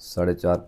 4:30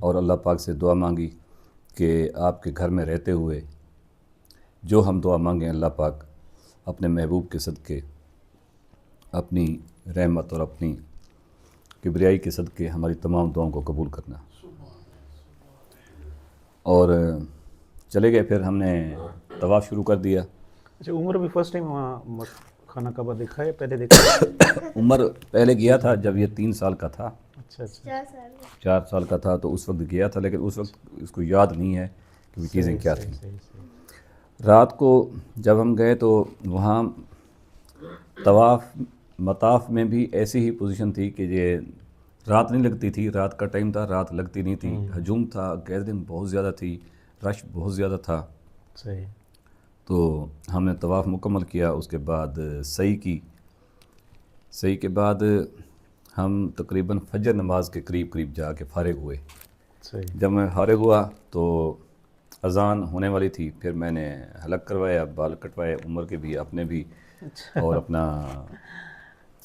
اور اللہ پاک سے دعا مانگی کہ آپ کے گھر میں رہتے ہوئے جو ہم دعا مانگیں اللہ پاک اپنے محبوب کے صدقے اپنی رحمت اور اپنی کبریائی کے صدقے ہماری تمام دعاؤں کو قبول کرنا. اور چلے گئے. پھر ہم نے طواف شروع کر دیا. اچھا، عمر بھی فرسٹ ٹائم وہاں خانہ کعبہ دیکھا ہے؟ پہلے دیکھا ہے؟ عمر پہلے گیا تھا جب یہ 3 سال کا تھا. اچھا اچھا، 4 سال کا تھا تو اس وقت گیا تھا، لیکن اس وقت اس کو یاد نہیں ہے کہ وہ چیزیں کیا تھیں. رات کو جب ہم گئے تو وہاں طواف مطاف میں بھی ایسی ہی پوزیشن تھی کہ یہ رات نہیں لگتی تھی. رات کا ٹائم تھا، رات لگتی نہیں تھی. ہجوم تھا، گردن بہت زیادہ تھی، رش بہت زیادہ تھا. صحیح. تو ہم نے طواف مکمل کیا. اس کے بعد سعی کی. سعی کے بعد ہم تقریباً فجر نماز کے قریب جا کے فارغ ہوئے. صحیح. جب میں فارغ ہوا تو اذان ہونے والی تھی. پھر میں نے حلق کروایا، بال کٹوائے، عمر کے بھی اپنے بھی، اور اپنا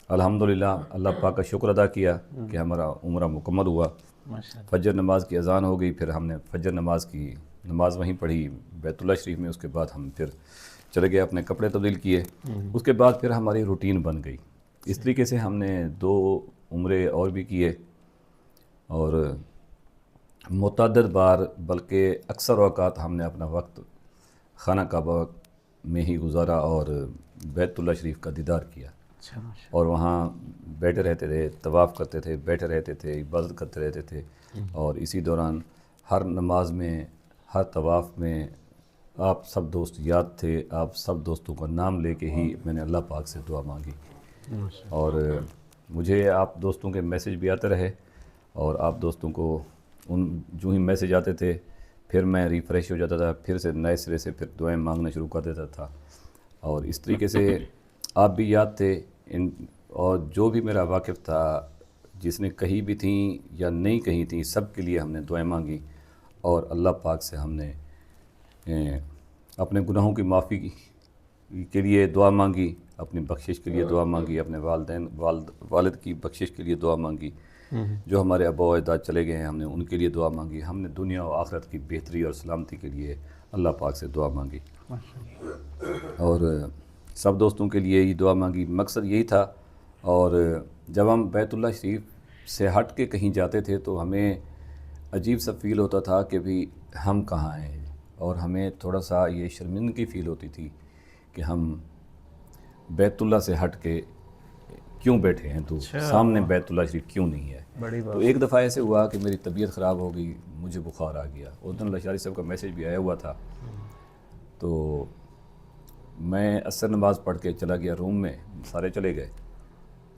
الحمدللہ اللہ پاک کا شکر ادا کیا کہ ہمارا عمرہ مکمل ہوا. ماشاء اللہ. فجر نماز کی اذان ہو گئی. پھر ہم نے فجر نماز کی نماز وہیں پڑھی بیت اللہ شریف میں. اس کے بعد ہم پھر چلے گئے، اپنے کپڑے تبدیل کیے. اس کے بعد پھر ہماری روٹین بن گئی. اس طریقے سے ہم نے 2 عمرے اور بھی کیے، اور متعدد بار بلکہ اکثر اوقات ہم نے اپنا وقت خانہ کعبہ میں ہی گزارا اور بیت اللہ شریف کا دیدار کیا. اچھا، ماشاء اور وہاں بیٹھے رہتے تھے، طواف کرتے تھے، بیٹھے رہتے تھے، عبادت کرتے رہتے تھے. اور اسی دوران ہر نماز میں، ہر طواف میں آپ سب دوست یاد تھے. آپ سب دوستوں کا نام لے کے ہی میں نے اللہ پاک سے دعا مانگی. ماشاء اور مجھے آپ دوستوں کے میسج بھی آتے رہے، اور آپ دوستوں کو جو ہی میسج آتے تھے پھر میں ریفریش ہو جاتا تھا، پھر سے نئے سرے سے پھر دعائیں مانگنا شروع کر دیتا تھا. اور اس طریقے سے آپ بھی یاد تھے. اور جو بھی میرا واقف تھا، جس نے کہیں بھی تھیں یا نہیں کہیں تھیں، سب کے لیے ہم نے دعائیں مانگی. اور اللہ پاک سے ہم نے اپنے گناہوں کی معافی کے لیے دعا مانگی، اپنی بخشش کے لیے دعا مانگی، اپنے والد کی بخشش کے لیے دعا مانگی. جو ہمارے آباء و اجداد چلے گئے ہیں ہم نے ان کے لیے دعا مانگی. ہم نے دنیا و آخرت کی بہتری اور سلامتی کے لیے اللہ پاک سے دعا مانگی. اور سب دوستوں کے لیے ہی دعا مانگی. مقصد یہی تھا. اور جب ہم بیت اللہ شریف سے ہٹ کے کہیں جاتے تھے تو ہمیں عجیب سا فیل ہوتا تھا کہ بھی ہم کہاں ہیں، اور ہمیں تھوڑا سا یہ شرمندگی فیل ہوتی تھی کہ ہم بیت اللہ سے ہٹ کے کیوں بیٹھے ہیں، تو سامنے بیت اللہ شریف کیوں نہیں ہے. بڑی بات. تو ایک دفعہ ایسے ہوا کہ میری طبیعت خراب ہو گئی، مجھے بخار آ گیا. اس دن لشاری صاحب کا میسج بھی آیا ہوا تھا. تو میں عصر نماز پڑھ کے چلا گیا روم میں، سارے چلے گئے.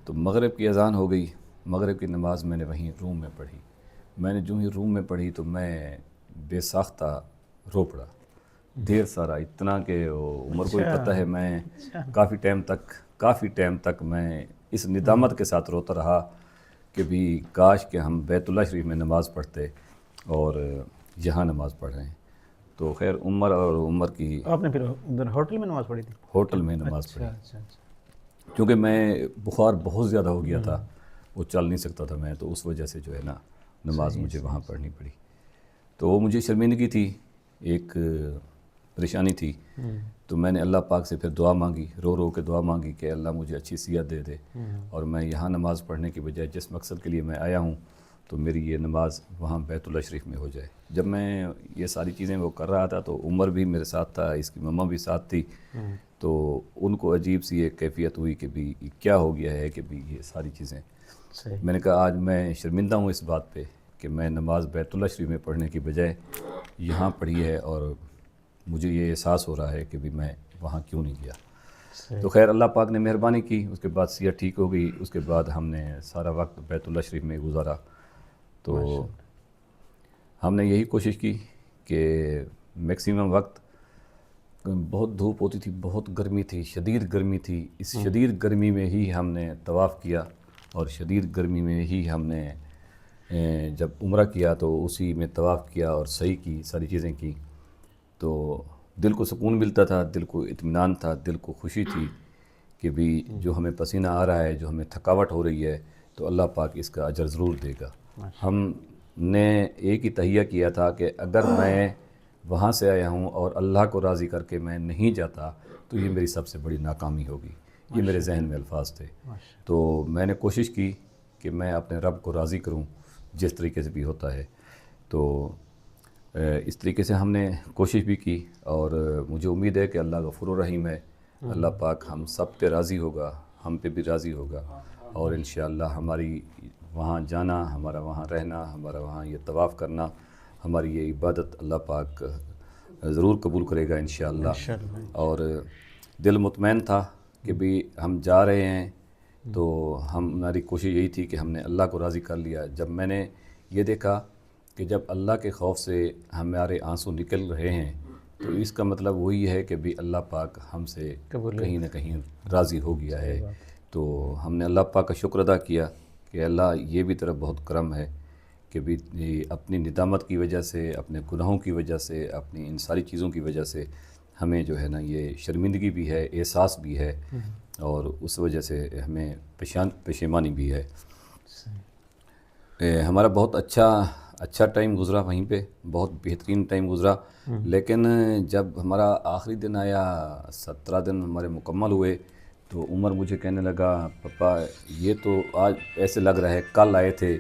تو مغرب کی اذان ہو گئی. مغرب کی نماز میں نے وہیں روم میں پڑھی. میں نے جو ہی روم میں پڑھی تو میں بے ساختہ رو پڑا. دیر سارا، اتنا کہ عمر کو ہی پتہ ہے میں کافی ٹائم تک میں اس ندامت کے ساتھ روتا رہا کہ بھی کاش کہ ہم بیت اللہ شریف میں نماز پڑھتے اور یہاں نماز پڑھ رہے ہیں. تو خیر عمر اور عمر کی آپ نے پھر ادھر ہوٹل میں نماز پڑھی تھی؟ ہوٹل میں نماز پڑھی. اچھا اچھا. کیونکہ میں بخار بہت زیادہ ہو گیا تھا، وہ چل نہیں سکتا تھا میں، تو اس وجہ سے جو ہے نا نماز مجھے وہاں پڑھنی پڑی. تو وہ مجھے شرمندگی تھی، ایک پریشانی تھی. تو میں نے اللہ پاک سے پھر دعا مانگی، رو رو کے دعا مانگی کہ اللہ مجھے اچھی صحت دے دے، اور میں یہاں نماز پڑھنے کی بجائے جس مقصد کے لیے میں آیا ہوں تو میری یہ نماز وہاں بیت اللہ شریف میں ہو جائے. جب میں یہ ساری چیزیں وہ کر رہا تھا تو عمر بھی میرے ساتھ تھا، اس کی مما بھی ساتھ تھی. تو ان کو عجیب سی ایک کیفیت ہوئی کہ بھی کیا ہو گیا ہے کہ بھی یہ ساری چیزیں. میں نے کہا آج میں شرمندہ ہوں اس بات پہ کہ میں نماز بیت اللہ شریف میں پڑھنے کی بجائے یہاں پڑھی ہے، اور مجھے یہ احساس ہو رہا ہے کہ بھی میں وہاں کیوں نہیں گیا. تو خیر اللہ پاک نے مہربانی کی. اس کے بعد صحت ٹھیک ہو گئی. اس کے بعد ہم نے سارا وقت بیت اللہ شریف میں گزارا. تو ہم نے یہی کوشش کی کہ میکسیمم وقت، بہت دھوپ ہوتی تھی، بہت گرمی تھی، شدید گرمی تھی. اس شدید گرمی میں ہی ہم نے طواف کیا، اور شدید گرمی میں ہی ہم نے جب عمرہ کیا تو اسی میں طواف کیا اور سعی کی، ساری چیزیں کی. تو دل کو سکون ملتا تھا، دل کو اطمینان تھا، دل کو خوشی تھی کہ بھی جو ہمیں پسینہ آ رہا ہے، جو ہمیں تھکاوٹ ہو رہی ہے، تو اللہ پاک اس کا اجر ضرور دے گا. ہم نے ایک ہی تہیہ کیا تھا کہ اگر میں وہاں سے آیا ہوں اور اللہ کو راضی کر کے میں نہیں جاتا تو یہ میری سب سے بڑی ناکامی ہوگی. یہ میرے ذہن میں الفاظ تھے. تو میں نے کوشش کی کہ میں اپنے رب کو راضی کروں جس طریقے سے بھی ہوتا ہے. تو اس طریقے سے ہم نے کوشش بھی کی اور مجھے امید ہے کہ اللہ غفور الرحیم ہے. اللہ پاک ہم سب پہ راضی ہوگا, ہم پہ بھی راضی ہوگا, اور انشاءاللہ ہماری وہاں جانا, ہمارا وہاں رہنا, ہمارا وہاں یہ طواف کرنا, ہماری یہ عبادت اللہ پاک ضرور قبول کرے گا انشاءاللہ. اور دل مطمئن تھا کہ بھی ہم جا رہے ہیں تو ہماری کوشش یہی تھی کہ ہم نے اللہ کو راضی کر لیا. جب میں نے یہ دیکھا کہ جب اللہ کے خوف سے ہمارے آنسو نکل رہے ہیں تو اس کا مطلب وہی ہے کہ بھی اللہ پاک ہم سے کہیں نہ کہیں راضی ہو گیا ہے. تو ہم نے اللہ پاک کا شکر ادا کیا کہ اللہ یہ بھی طرف بہت کرم ہے کہ بھی اپنی ندامت کی وجہ سے, اپنے گناہوں کی وجہ سے, اپنی ان ساری چیزوں کی وجہ سے ہمیں جو ہے نا یہ شرمندگی بھی ہے, احساس بھی ہے, اور اس وجہ سے ہمیں پشیمانی بھی ہے. ہمارا بہت اچھا ٹائم گزرا وہیں پہ, بہت بہترین ٹائم گزرا. لیکن جب ہمارا آخری دن آیا, 17 دن ہمارے مکمل ہوئے, تو عمر مجھے کہنے لگا پپا یہ تو آج ایسے لگ رہا ہے کل آئے تھے,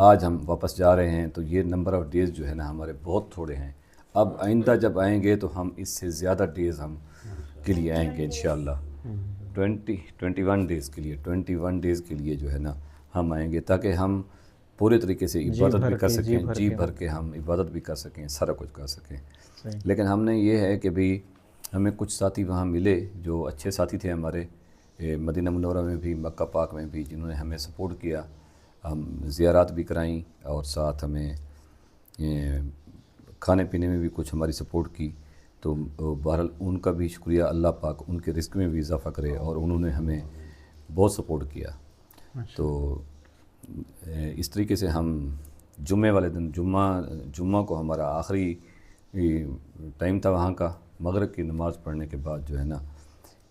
آج ہم واپس جا رہے ہیں, تو یہ نمبر آف ڈیز جو ہے نا ہمارے بہت تھوڑے ہیں. اب آئندہ جب آئیں گے تو ہم اس سے زیادہ ڈیز ہم کے لیے آئیں گے انشاءاللہ. 21 ڈیز کے لیے 21 ڈیز کے لیے جو ہے نا ہم آئیں گے, تاکہ ہم پورے طریقے سے عبادت بھی کر سکیں, جی بھر کے ہم عبادت بھی کر سکیں, سارا کچھ کر سکیں. لیکن ہم نے یہ ہے کہ بھی ہمیں کچھ ساتھی وہاں ملے جو اچھے ساتھی تھے ہمارے, مدینہ منورہ میں بھی, مکہ پاک میں بھی, جنہوں نے ہمیں سپورٹ کیا, ہم زیارات بھی کرائیں, اور ساتھ ہمیں کھانے پینے میں بھی کچھ ہماری سپورٹ کی. تو بہرحال ان کا بھی شکریہ, اللہ پاک ان کے رزق میں بھی اضافہ کرے, اور انہوں نے ہمیں بہت سپورٹ کیا. تو اس طریقے سے ہم جمعے والے دن, جمعہ کو ہمارا آخری ٹائم تھا وہاں کا, مغرب کی نماز پڑھنے کے بعد جو ہے نا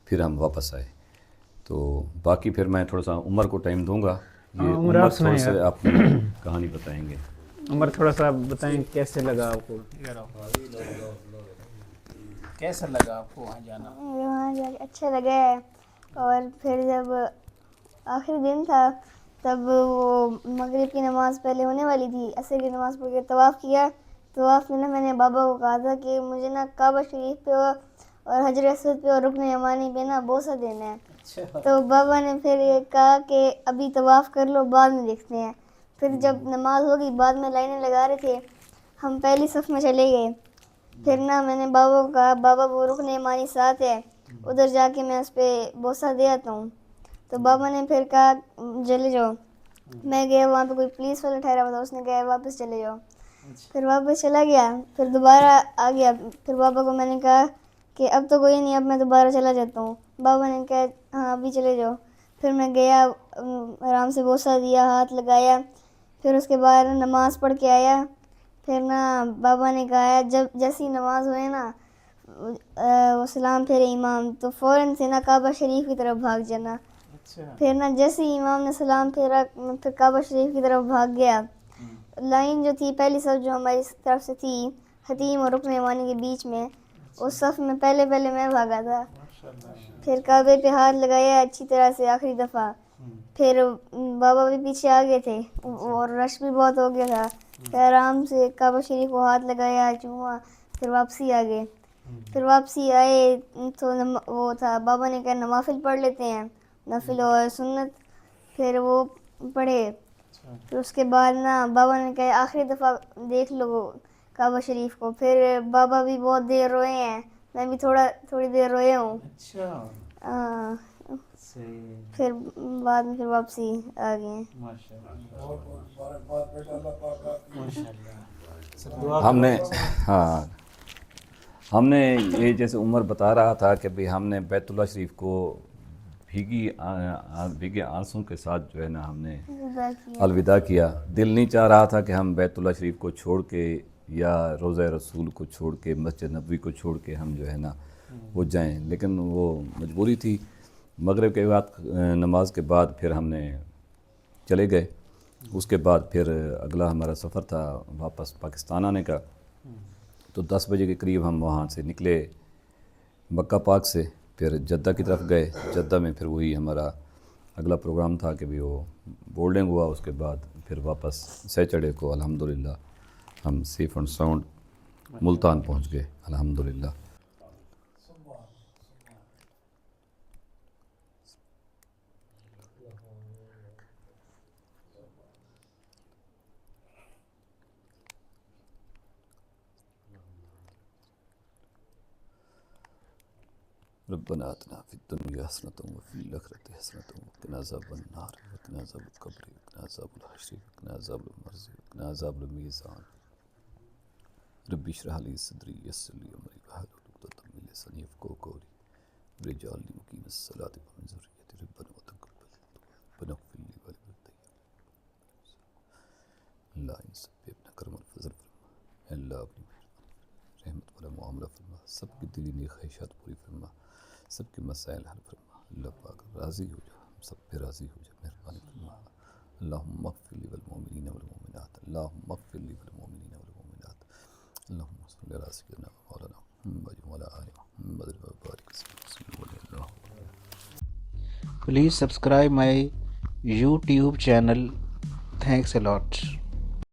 پھر ہم واپس آئے. تو باقی پھر میں تھوڑا سا عمر کو ٹائم دوں گا, یہ عمر تھوڑا سا آپ کہانی بتائیں گے. عمر تھوڑا سا بتائیں کیسے لگا آپ کو, کیسا لگا آپ کو وہاں جانا؟ وہاں جا کے اچھا لگا ہے. اور پھر جب آخری دن تھا تب وہ مغرب کی نماز پہلے ہونے والی تھی, عصر کی نماز پڑھ کے طواف کیا. طواف میں نا میں نے بابا کو کہا تھا کہ مجھے نا کعبہ شریف پہ اور حجر اسود پہ اور رکن یمانی پہ نا بوسہ دینا ہے. تو بابا نے پھر یہ کہا کہ ابھی طواف کر لو, بعد میں دیکھتے ہیں. پھر جب نماز ہوگی بعد میں لائنیں لگا رہے تھے, ہم پہلی صف میں چلے گئے. پھر نا میں نے بابا کو کہا بابا وہ رکن یمانی ساتھ ہے, ادھر جا کے میں اس پہ بوسہ دے آتا ہوں. تو بابا نے پھر کہا چلے جاؤ. میں گیا, وہاں پہ کوئی پولیس والا ٹھہرا ہوا تھا, اس نے کہا واپس چلے جاؤ. پھر واپس چلا گیا, پھر دوبارہ آ گیا. پھر بابا کو میں نے کہا کہ اب تو کوئی نہیں, اب میں دوبارہ چلا جاتا ہوں. بابا نے کہا ہاں ابھی چلے جاؤ. پھر میں گیا, آرام سے بوسہ دیا, ہاتھ لگایا. پھر اس کے بعد نماز پڑھ کے آیا. پھر نا بابا نے کہا جب جیسی نماز ہوئے نا وہ سلام پھیرے امام, تو فوراً سے نا کعبہ شریف کی طرف بھاگ جانا. پھر نا جیسے ہی امام نے سلام پھیرا پھر کعبہ شریف کی طرف بھاگ گیا. لائن جو تھی پہلی صف جو ہماری طرف سے تھی حتیم اور رکن یمانی کے بیچ میں, اس صف میں پہلے میں بھاگا تھا. پھر کعبے پہ ہاتھ لگایا اچھی طرح سے آخری دفعہ. پھر بابا بھی پیچھے آ گئے تھے اور رش بھی بہت ہو گیا تھا. پھر آرام سے کعبہ شریف کو ہاتھ لگایا, چوما, پھر واپسی آ گئے. پھر واپسی آئے تو وہ تھا, بابا نے کہا نوافل پڑھ لیتے ہیں, نفل اور سنت. پھر وہ پڑھے. پھر اس کے بعد نا بابا نے کہا آخری دفعہ دیکھ لو کعبہ شریف کو. پھر بابا بھی بہت دیر روئے ہیں, میں بھی تھوڑی دیر روئے ہوں. پھر بعد میں پھر واپسی آ گئے. ہم نے یہ جیسے عمر بتا رہا تھا کہ بھی ہم نے بیت اللہ شریف کو بھیگے آنسوں کے ساتھ جو ہے نا ہم نے الوداع کیا. دل نہیں چاہ رہا تھا کہ ہم بیت اللہ شریف کو چھوڑ کے یا روضہ رسول کو چھوڑ کے, مسجد نبوی کو چھوڑ کے ہم جو ہے نا وہ جائیں, لیکن وہ مجبوری تھی. مغرب کے بعد نماز کے بعد پھر ہم نے چلے گئے. اس کے بعد پھر اگلا ہمارا سفر تھا واپس پاکستان آنے کا. تو 10 بجے کے قریب ہم وہاں سے نکلے مکہ پاک سے, پھر جدہ کی طرف گئے. جدہ میں پھر وہی ہمارا اگلا پروگرام تھا کہ بھی وہ بورڈنگ ہوا. اس کے بعد پھر واپس سیچرڈے کو الحمدللہ ہم سیف اینڈ ساؤنڈ ملتان پہنچ گئے الحمدللہ. ربنا آتنا فی الدنیا حسنۃ وفی الآخرۃ حسنۃ وقنا عذاب النار وقنا عذاب القبر وقنا عذاب الحشر وقنا عذاب المرض وقنا عذاب المیزان. رب اشرح لی صدری یسر لی امری واحلل عقدۃ من لسانی یفقهوا قولی رب اجعلنی مقیم الصلاۃ ومن ذریتی ربنا وتقبل ربنا اغفر لی ولوالدی. اللہ ان سب پہ اپنا کرم الفضل فرما. اللہ اپنی رحمت والا معاملہ فرما. سب کی دلی نیک خواہشات پوری فرما. سب کے مسائل حل فرما. اللہ پاک راضی ہو جا, ہم سب پہ راضی ہو جا, مہربانی فرما. اللہم اغفر لی والمؤمنین والمؤمنات. اللہم اغفر لی والمؤمنین والمؤمنات. اللہم صلی علی سیدنا مولانا محمد وعلی آل محمد وبارک وسلم. Please subscribe my YouTube channel. Thanks a lot.